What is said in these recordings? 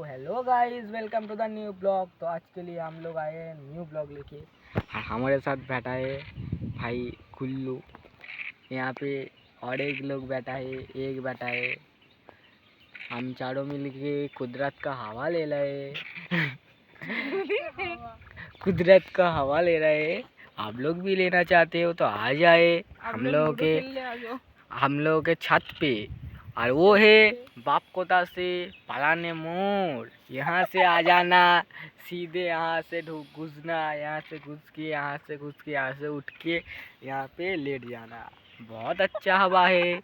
Hello guys, welcome to the new blog. तो आज के लिए हम लोग आए हैं न्यू ब्लॉग लेके और हमारे साथ बैठा है भाई कुल्लू। यहाँ पे और एक लोग बैठा है, एक बैठा है। हम चारों मिलके कुदरत का हवा ले रहे कुदरत का हवा ले रहे हैं। आप लोग भी लेना चाहते हो तो आ जाए हम लोगों के छत पे। और वो है बाप कोता से पलाने मोड़। यहाँ से आ जाना, सीधे यहाँ से घुसना, यहाँ से घुस के यहाँ से उठ के यहाँ पे लेट जाना। बहुत अच्छा हवा है।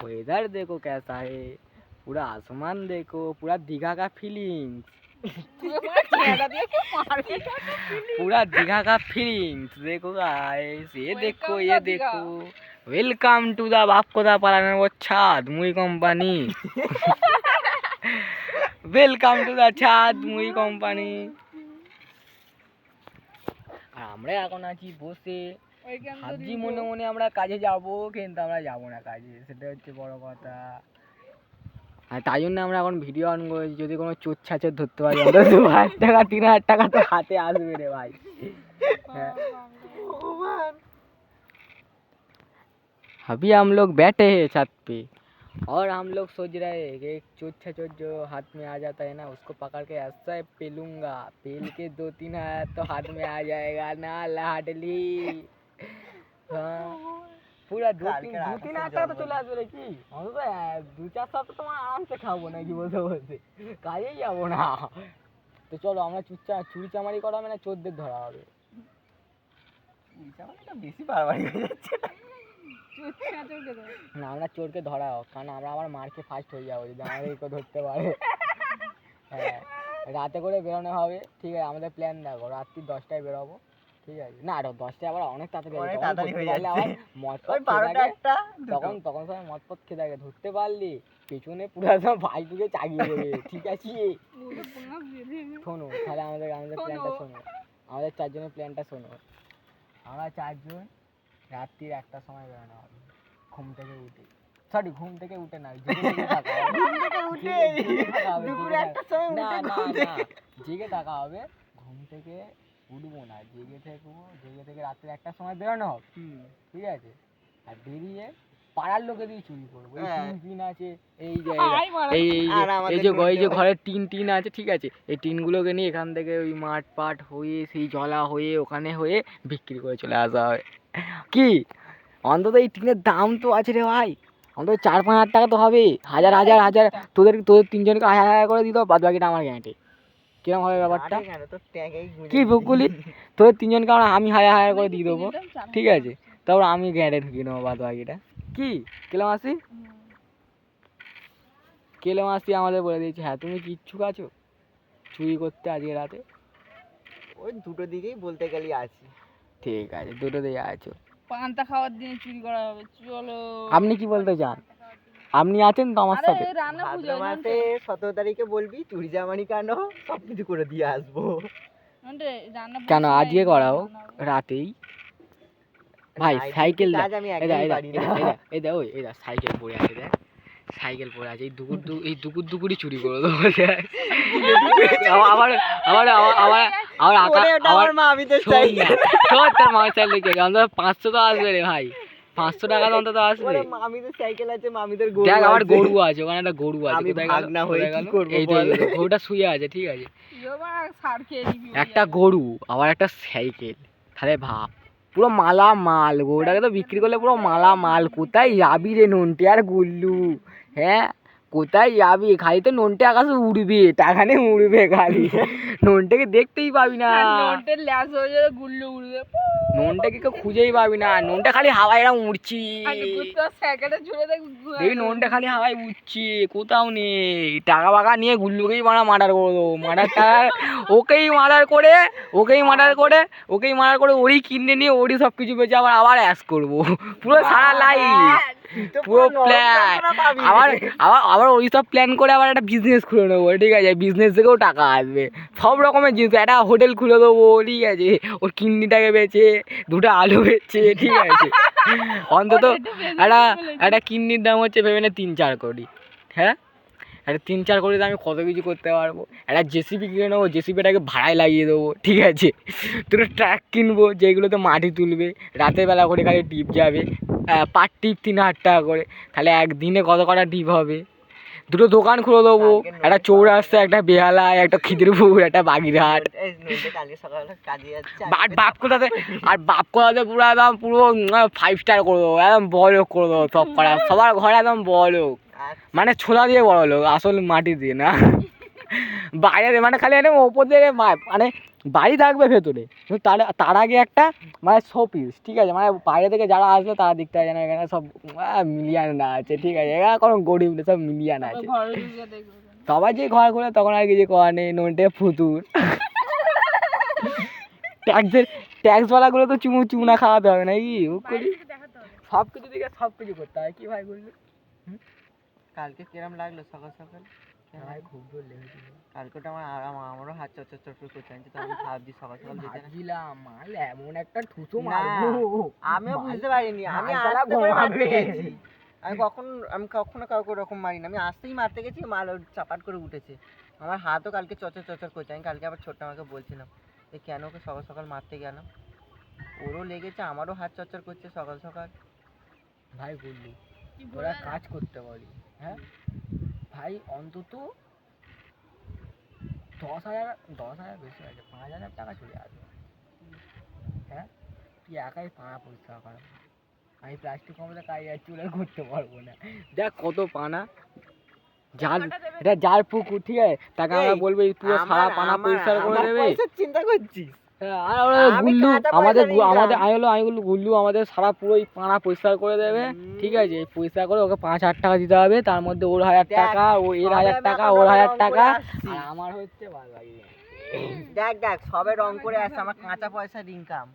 वेदर देखो कैसा है, पूरा आसमान देखो, पूरा दीघा का फीलिंग्स पूरा दीघा का फीलिंग्स देखो गाइस। ये देखो वेलकम टू द बापकोदा पालाने वो छाद मुई কোম্পানি ওয়েলকাম টু দা ছাদ মুই কোম্পানি। আর আমরা এখন আছি বসে, ভাবছি মনে মনে আমরা কাজে যাব, কিন্তু আমরা যাব না কাজে, সেটা হচ্ছে বড় কথা। আর তাই জন্য আমরা এখন ভিডিও অন করেছি, যদি কোনো চোর ছাচর ধরতে পারি আমরা 2000 টাকা 3000 টাকা তো হাতে আসবে রে ভাই। হ্যাঁ, अभी हम लोग बैठे हैं छत पे और हम लोग सोच रहे हैं कि एक चोट छचोट जो हाथ में आ जाता है ना, उसको पकड़ के ऐसा पेलूंगा, पेल के 2-3 हाथ तो हाथ में आ जाएगा ना लाडली। हाँ, पूरा 2-3 हाथ तो चले আসবে কি? আমি তো 2-4 সপ্তাহ তোমার আরামসে খাবো নাকি বসে বসে, কাজেই যাবো না। তো চলো আমরা চুরি চামারি করা হবে না চোরদের ধরা হবে। চুরি চামারিটা বেশি বাড়াবাড়ি হয়ে যাচ্ছে না, আমরা চোরকে ধরা হোক, কারণ আমরা আবার মারকে ফার্স্ট হয়ে যাবো যদি আমাদেরকে ধরতে পারে। হ্যাঁ, রাতে করে বেরোনো হবে, ঠিক আছে? আমাদের প্ল্যান দেখো, রাত্রি 10টায় বেরোবো, ঠিক আছে? না 10টায় আবার অনেক তাড়াতাড়ি হয়ে যাচ্ছে, তখন সবাই মদপত খেতে থাকে, ধরতে পারলি পেছনে পুরো সব ভাই তুকে চাগিয়ে দেবে, ঠিক আছে? শোনো তাহলে আমাদের প্ল্যানটা শোনো, আমাদের 4 জনের প্ল্যানটা শোনো। আমরা 4 জন রাত্রির 1টার সময় বেরোনো হবে, ঘুম থেকে উঠে না, জেগে থাকা হবে। ঘুম থেকে উঠবো না, জেগে থেকে রাত্রি 1টার সময় বেরোনো হবে, ঠিক আছে? আর বেরিয়ে পাড়ার লোকে দিয়ে চুরি করবো। এই টিন আছে, এই যে ঘরের টিন আছে, ঠিক আছে? এই টিনগুলোকে নিয়ে এখান থেকে ওই মাঠ পাট হয়ে সেই জলা হয়ে ওখানে হয়ে বিক্রি করে চলে আসা হবে। কি অন্তত এই টিনের দাম তো আছে রে ভাই, অন্তত 4-5 হাজার টাকা তো হবে। হাজার তোদের 3জনকে 1000 করে দিত, বাদ বাকিটা আমার গ্যারান্টি। কিরকম হবে ব্যাপারটা? কি বকুলি, তোদের 3জনকে আমি 1000 করে দিয়ে দেবো, ঠিক আছে? তারপর আমি গ্যারান্টি ঢুকিয়ে নেবো বাদ বাকিটা। কি কেলে মাসি আমাদের বলে দিয়েছে, হ্যাঁ তুমি কি ইচ্ছুক আছো চুরি করতে আজকে রাতে? ওই দুটো দিকেই বলতে গেলে আছি। ঠিক আছে, দুটো দিকে আছো। পান্তা খাওয়ার দিনে চুরি করা হবে, চলো। আপনি কি বলতে চান? আপনি আছেন তো আমার সাথে? ভাদ্র মাসে 17 তারিখে বলবি চুরি জামানি কেন, সব কিছু করে দিয়ে আসবো। কেন আজকে করাও রাতেই ভাই? সাইকেল সাইকেল পড়ে আছে, দেখ সাইকেল পড়ে আছে, এই দুকুরি চুরি করে দেবো। আবার আমার মামিদের সাইকেল, তোর মামার সাইকেল কি অন্তত 500 তো আসবে রে ভাই, 500 টাকা তো অন্তত আসবে। মামিদের সাইকেল আছে, মামিদের গরু, দেখ আমার গরু আছে, ওখানে একটা গরু আছে, আমি ভাগনা হয়ে কি করব এই বল? গরুটা শুয়ে আছে, ঠিক আছে? একটা গরু আবার একটা সাইকেল, তাহলে ভাব পুরো মাল। গরুটাকে তো বিক্রি করলে পুরো মাল। কোথায় যাবি রে নন্টে আর গুল্লু? হ্যাঁ, কোথায় যাবি? খালি তো নন্টে আকাশে উড়বে, টাকা নিয়ে উড়বে খালি, নন্টেকে দেখতেই পাবি না, নন্টেকে কেউ খুঁজেই পাবি না। নন্টে খালি হাওয়ায় এরকম উড়ছি, দেখবি নন্টে খালি হাওয়ায় উঠছি, কোথাও নেই। টাকা বাকা নিয়ে গুল্লুকেই মার্ডার করে দেবো, ওকেই মার্ডার করে ওরই কিনে নিয়ে ওরই সব কিছু বেঁচে আবার অ্যাশ করবো, পুরো সারা লাইফ, পুরো প্ল্যান। আবার ওই সব প্ল্যান করে আবার একটা বিজনেস খুলে নেবো, ঠিক আছে? বিজনেস থেকেও টাকা আসবে, সব রকমের জিনিস। একটা হোটেল খুলে দেবো, ঠিক আছে? ওর কিডনিটাকে বেচে, 2টা আলু বেচে, ঠিক আছে? অন্তত একটা কিডনির দাম হচ্ছে ভেবে না 3-4 কোটি। হ্যাঁ, একটা 3-4 কোটি দিয়ে আমি কত কিছু করতে পারবো। একটা জেসিবি কিনে নেবো, জেসিবিটাকে ভাড়ায় লাগিয়ে দেবো, ঠিক আছে। দুটো ট্রাক কিনবো যেগুলোতে মাটি তুলবে, রাতের বেলা করে খালি ডিপ যাবে, পার টিপ 3,000 টাকা করে, তাহলে একদিনে কত কটা ডিপ হবে। দুটো দোকান খুলে দেবো, একটা চৌরাস্তা, একটা বেহালায়, একটা খিদিরপুর, একটা বাগিরহাট। কালকে সকালে কাজে যাচ্ছে আর বাপ কোথাতে, আর বাপ কোথাতে পুরো একদম পুরো 5 স্টার করে দেবো, একদম বড়লোক করে দেবো সব করা, সবার ঘরে একদম বড়লোক, মানে ছোলা দিয়ে বড়লোক, আসল মাটি দিয়ে না। বাইরে মানে খালি একটা ওপর দিয়ে মানে বাড়ি থাকবে ভেতরে, কিন্তু তার আগে একটা মানে শোপিস, ঠিক আছে, মানে বাইরে থেকে যারা আসবে তারা দেখতে হয় যেন এখানে সব মিলিয়ান না আছে, ঠিক আছে, এখানে কোনো গরিব নেই, সব মিলিয়ান আছে। সবাই যে ঘর খোলে তখন আর কিছু করার নেই, নোটে ফুতুর। ট্যাক্সওয়ালাগুলো তো চুমুনা খাওয়াতে হবে নাকি, সব কিছু দিকে সব কিছু করতে হয়, কি ভাই বললি? কালকে কিরম লাগলো সকাল সকাল? ভাই খুব জোর লেগেছিল কালকে তো আমারও হাত চট করছে, আমি তো ভাবছি সকাল সকাল যেতে না। ভাবছিলাম মাল এমন একটা ঠুসো না, মারবো, আমিও বুঝতে পারিনি, আমি মালতলা আসতে করে মারতে ঘুমাবে। গেছি। আমি কখনো কাউকে ওরকম মারি না, আমি আসতেই মারতে গেছি, মাল ওর চাপাট করে উঠেছে। আমার হাতও কালকে চচর করছে। আমি কালকে আবার ছোট্ট আমাকে বলছিলাম যে কেন ওকে সকাল সকাল মারতে গেলাম, ওরও লেগেছে, আমারও হাত চচর করছে সকাল সকাল। ভাই বললি তোরা কাজ করতে পারি, হ্যাঁ ভাই, অন্তত 10,000 বেশি আছে, 5,000 টাকা চলে আসবে, হ্যাঁ, তুই একাই পানা পরিষ্কার কর, আমি প্লাস্টিক কমপ্লেক্সে কাজ যাচ্ছি বলে করতে পারবো না। দেখ কত পানা, যার এটা যার পুকুর, ঠিক আছে, তাকে আমরা বলবো পুরো সারা পানা পরিষ্কার করে দেবে। চিন্তা করছিস? আর গুল্লু আমি বললো গুল্লু আমাদের সারা পুরো পানা পরিষ্কার করে দেবে, ঠিক আছে, পরিষ্কার করে ওকে 5,000 টাকা দিতে হবে, তার মধ্যে ওর 1,000 টাকা, ও এর 1,000 টাকা, ওর 1,000 টাকা, আর আমার হচ্ছে বাদ বাকি। দেখ সবে রং করে আসছে, আমার কাঁচা পয়সার ইনকাম।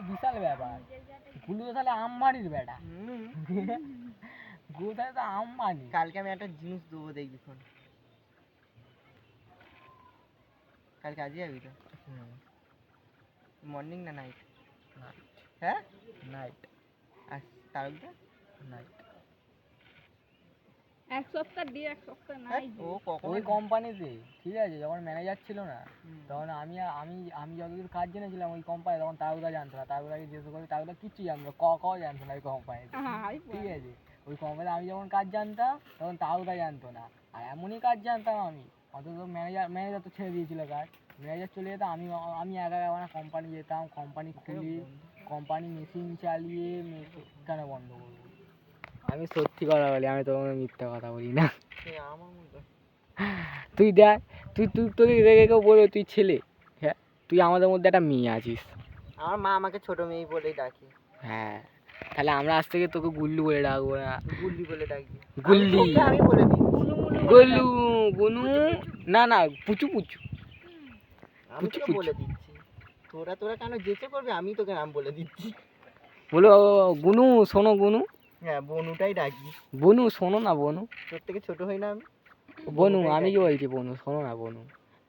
বিশাল ব্যাপার, গুল্লু তো তাহলে আম্বানির বেটা, গুল্লু তাহলে তো আম্বানি। কালকে আমি একটা জিনিস দেবো, দেখবি ফোন। কালকে আজই যাবি তো? মর্নিং না নাইট? হ্যাঁ নাইট। আর তারকদা? নাইট। এক সপ্তাহ দিয়ে এক সপ্তাহ নাই। ও কখন? ওই কোম্পানিতে, ঠিক আছে, যখন ম্যানেজার ছিল না, তখন আমি যতদূর কাজ জেনেছিলাম ওই কোম্পানি, তখন তারকদা জানতো না, তারকদাকে জিজ্ঞেস করি, তারকদা কিচ্ছু জানতো ক জানতো না ওই কোম্পানিতে, ঠিক আছে, ওই কোম্পানিতে আমি যখন কাজ জানতাম তখন তারকদা জানতো না, আর এমনই কাজ জানতাম আমি, অথচ ম্যানেজার তো ছেড়ে দিয়েছিল কাজ, ম্যানেজার চলে যেত, আমি একা মানে কোম্পানি যেতাম, কোম্পানি খুলি, কোম্পানি মেশিন চালিয়ে, কেন বন্ধ করবো? আমি সত্যি কথা বলি, আমি তোমাকে মিথ্যা কথা বলি না। তুই দেখ, তোকে দেখে কেউ বলবে তুই ছেলে, হ্যাঁ, তুই আমাদের মধ্যে একটা মেয়ে আছিস। আমার মা আমাকে ছোট মেয়ে বলেই ডাকে। হ্যাঁ, তাহলে আমরা আজ থেকে তোকে গুল্লু বলে ডাকবো না, গুল্লি বলে ডাকি। গুল্লি, আমি বলে দিই গুল্লু, গুনু, না পুচু, আমি তোকে বলে দিচ্ছি, তোরা কেন যেচে করবে, আমি তোকে নাম বলে দিচ্ছি। বলো গুনু, শোনো গুনু, হ্যাঁ বনুটাই ডাকি। বনু শোনো না, বনু, তোর থেকে ছোট হই না আমি? বনু, আমি কি বলছি, বনু শোনো না, বনু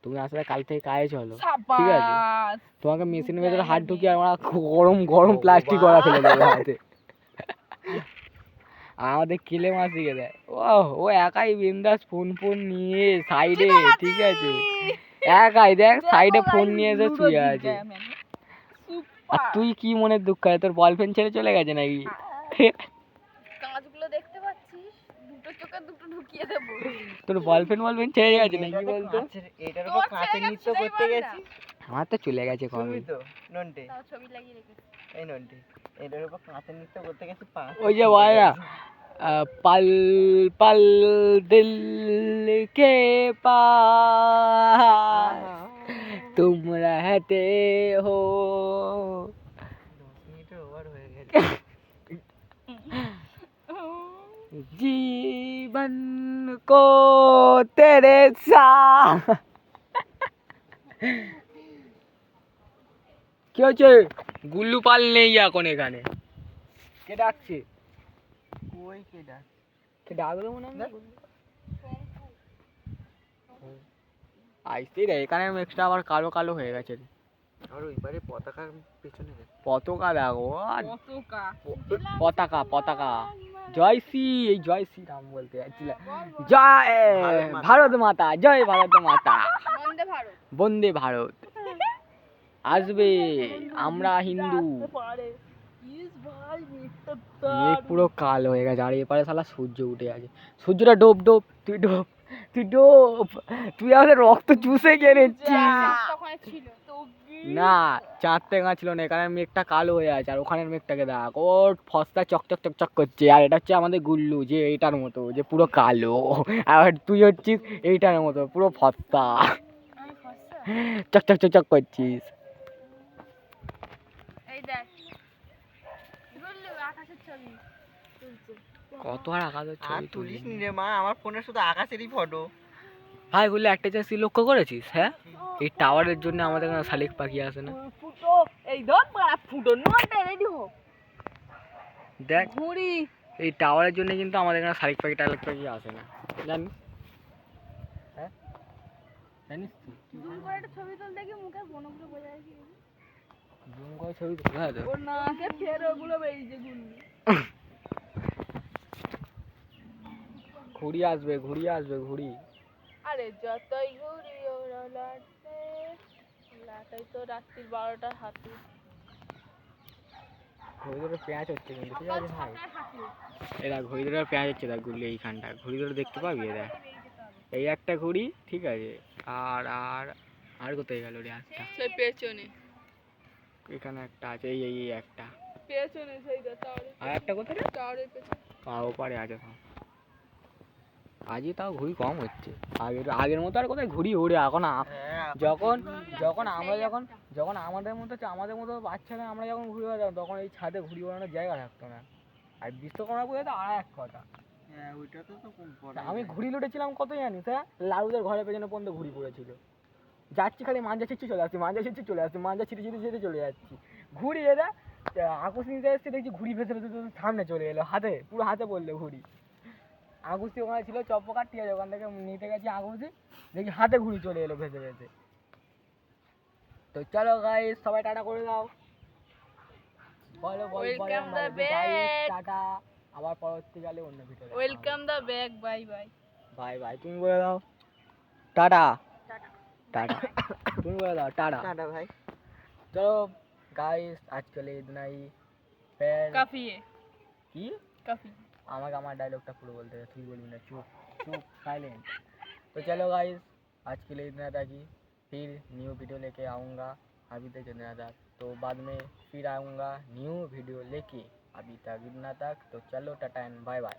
তুমি আসলে কাল থেকে কাজে চলো, ঠিক আছে, তোমাকে মেশিনের ভেতরে হাত ঢুকিয়ে আমরা গরম প্লাস্টিক করা ফেলে দেবো হাতে। আমাদের কিলে মাছ দিকে দেয়, ও একাই বিন্দাস ফোন নিয়ে সাইডে, ঠিক আছে, একাই দেখ সাইডে ফোন নিয়ে এসে শুয়ে আছে। আর তুই কি মনে দুঃখ আছে, তোর বয়ফ্রেন্ড ছেড়ে চলে গেছে নাকি? কাঁচগুলো দেখতে পাচ্ছিস, দুটো চোখে দুটো ঢুকিয়ে দেবো। তোর বয়ফ্রেন্ড ছেড়ে গেছে নাকি বলতো? এটার উপর কাঁচের নৃত্য করতে গেছি। আমার তো চলে গেছে কবে। ছবি তো নন্টে, তাও ছবি লাগিয়ে রেখেছি। এই নন্টে, এটার উপর কাঁচের নৃত্য করতে গেছি। ওই যে বলে না, पल पल दिल के पास तुम रहते हो। 10 মিনিটের ওভার হয়ে গেছে। जीवन को तेरे साथ কি হচ্ছে? গুল্লু পাল নেই এখন এখানে, কে ডাকছে? কই কে ডাক? কে ডাকলো মনে হয়? আইসতেই রে, এখানে মেঘটা আবার কালো কালো হয়ে গেছে। আর ওইবারে পতাকার পেছনে দেখ, পতাকা দেখো, পতাকা জয় শ্রী, এই জয় শ্রীরাম বলতে যাচ্ছিলাম। বল, বল। জয় ভারত মাতা। ভারত মাতা, জয় ভারত মাতা, বন্দে ভারত। বন্দে ভারত। আসবে, আমরা হিন্দু। মেঘ পুরো কালো হয়ে গেছে আর এপারে শালা সূর্য উঠে আছে। সূর্যটা ডোব ডোব, তুই ডোব, তুই ডোব, তুই আমাদের রক্ত চুষে খেয়ে নিচ্ছিস। তখন ছিল না, চাঁদ টেঙা ছিল না, এখানে মেঘটা কালো হয়ে আছে আর ওখানের মেঘটাকে দেখ, ওর ফসটা চকচক চকচক করছে আর এটা হচ্ছে আমাদের গুল্লু, যে এইটার মতো যে পুরো কালো, আর তুই হচ্ছিস এইটার মতো পুরো ফসা, আমি ফসা। চকচক চকচক করছিস। এই দেখ গুল্লু আকাশের ছবি তুলছে। কত আর আকাশের আর ছবি তুলিস তুলিস নি রে মা, আমার ফোনে শুধু আকাশেরই ফটো। ভাই গুলো একটা জিনিস তুই লক্ষ্য করেছিস? হ্যাঁ, এই টাওয়ারের জন্য আমাদের এখানে শালিক পাখি আসে না। ফুটো এই ধর বাড়া ফুটো নোয়াটা রেডি হো দেখ, ঘুড়ি এই টাওয়ারের জন্য কিন্তু আমাদের এখানে শালিক পাখি টালিক পাখি আসে না, জানিস? হ্যাঁ, জানিস তুই? জুম করে একটা ছবি তুল দেখি মুখে বনগুলো বোঝা যায় কি? জুম করে ছবি তুলতে হয় তো। ওর নাকে ফের ওগুলো বেরিয়েছে গুল্লি ঘুড়ি আসবে, ঘুড়ি আসবে, ঘুড়ি। আরে যতই ঘুরি ওরা লাটে লাটাই তো রাত্রির 12টার হাতে ঘড়ি ধরে পেঁয়াজ হচ্ছে কিন্তু, ঠিক আছে ভাই? এরা ঘড়ি ধরে পেঁয়াজ হচ্ছে, দেখ গুলি এইখানটা ঘড়ি ধরে দেখতে পাবি, দেখ এই একটা ঘড়ি, ঠিক আছে? আর আর আর কোথায় গেল রে একটা? সেই পেছনে এখানে একটা আছে, এই এই এই একটা, পেছনে সেই টাওয়ারের আর একটা কোথায় রে? টাওয়ারের পেছনে ওপারে আছে সব। আজই তাও ঘুড়ি কম হচ্ছে, আগের মতো আর কোথায় ঘুড়ি ওড়ে এখন। হ্যাঁ, যখন যখন আমরা যখন যখন আমাদের মতো বাচ্চারা আমরা যখন ঘুড়ি ওড়াতাম তখন এই ছাদে ঘুড়ি ওড়ানোর জায়গা থাকতো না। আর বিশ্বকর্মা পুজো তো আর এক কথা। হ্যাঁ ওইটাতে তো কম পড়ে। আমি ঘুড়ি লুটেছিলাম কত জানিস? হ্যাঁ, লাড়ুদের ঘরের পেছনে পর্যন্ত ঘুড়ি পড়েছিল। যাচ্ছি খালি মাঞ্জা ছিটছি চলে আসছি, মাঞ্জা ছিটছি চলে আসছি, মাঞ্জা ছিটে ছিটে ছিটে চলে যাচ্ছি। ঘুড়ি এরা আকুশ নিতে এসছে, দেখছি ঘুড়ি ভেসে ভেসে ভেসে সামনে চলে এলো, হাতে পুরো হাতে পড়লো ঘুড়ি। আগুসি ওখানে ছিল চপ্পকার, ঠিক আছে, ওখান থেকে নিতে গেছি আগুসি, দেখি হাতে ঘুড়ি চলে এলো ভেসে ভেসে। তো চলো গাইস, সবাই টাটা করে দাও। বলো বলো Welcome the guys, back. Ta-ta. আবার পরবর্তীকালে অন্য video. Welcome the back bye bye bye bye, তুমি বলে দাও টাটা। টাটা, তুমি বলে দাও টাটা। টাটা ভাই। চলো গাইস, आज के लिए इतना ही। फिर কাফি কি? কাফি আমাকে আমার डायलॉगটা পুরো বলতে হবে, তুই বলবি না, চুप चुप साइलेंट। तो चलो गाइस, आज के लिए इतना तक ही। फिर न्यू वीडियो लेके आऊँगा, अभी तक इतना तक, तो बाद में फिर आऊँगा न्यू वीडियो लेके। अभी तक इतना तक, तो चलो टाटा एंड बाय बाय।